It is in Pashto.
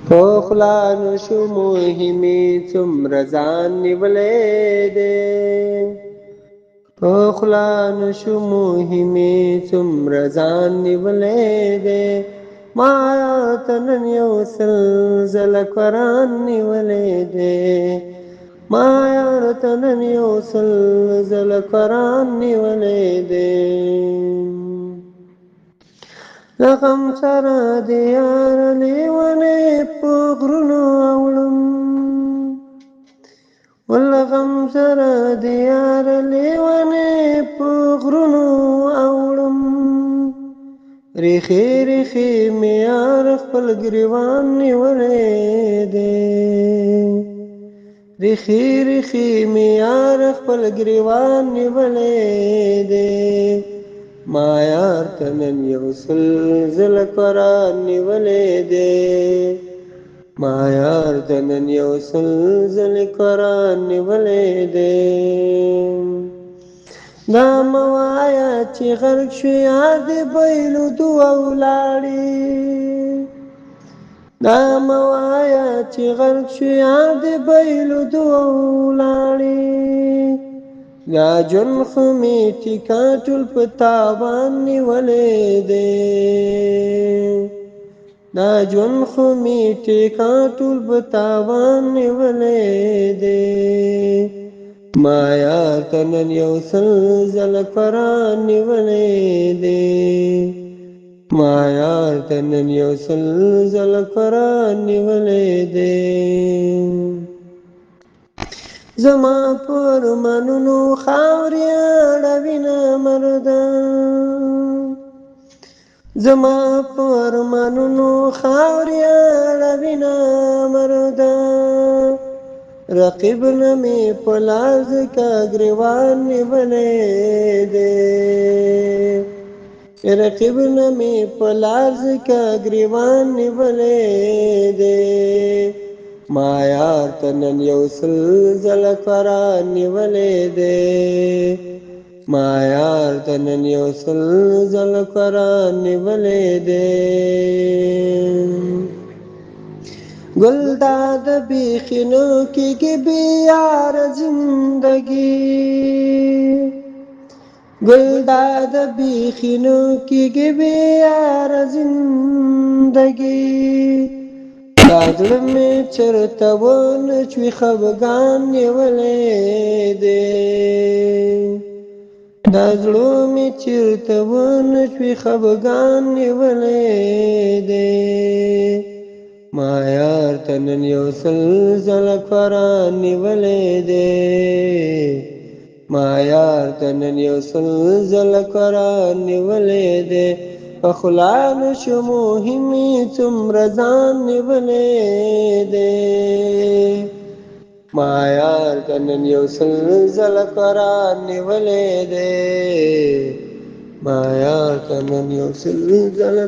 په خوله نشو مهمې څومره ځان نیولی دی په خوله نشو مهمې څومره ځان نیولی دی ما ته نن یو سل ځله قرآن نیولی دی ما ته نن یو سل ځله قرآن نیولی دی له غم سره د یار لیونی په غرونو اوړم له غم سره د یار لیونی په غرونو اوړم ریخي ریخي مې یار خپل ګریوان نیولی دی ریخي ریخي مې یار خپل ګریوان نیولی دی ما یار ته نن یو سل ځله قرآن نیولی دی ما یار ته نن یو سل ځله قرآن نیولی دی دا مه وایه چې غرق شو یار د بیلو دوه ولاړې دا مه وایه چې غرق شو یار د بیلو دوه ولاړې دا ژوند خو مې ټیکا ټول په تاوان نیولی دی دا ژوند خو مې ټیکا ټول په تاوان نیولی دی ما یار ته نن یو سل ځله قرآن نیولی دی ما یار ته نن یو سل ځله قرآن نیولی دی زما پر منونو خاورې اړوینه مرده زما پر منونو خاورې اړوینه مرده رقیب نه مې په لاس کا ګریوان نیولی دی رقیب نه مې په لاس کا ګریوان نیولی دی ما یار ته نن یو سل ځله قرآن نیولی دی ما یار ته نن یو سل ځله قرآن نیولی دی ګلداد بیخي نو کېږي بې یاره زندګي ګلداد بیخي نو کېږي بې یاره زندګي دا زړه مې چېرته ونه چوي خفګان نیولی دی دا زړه مې چېرته ونه چوي خفګان نیولی دی ما یار ته نن یو سل ځله قرآن نیولی دی ما یار ته نن یو سل ځله قرآن نیولی دی په خوله نشو مهمې څومره ځان نیولی دی ما یار ته نن یو سل ځله قرآن نیولی دی ما یار ته نن یو سل ځله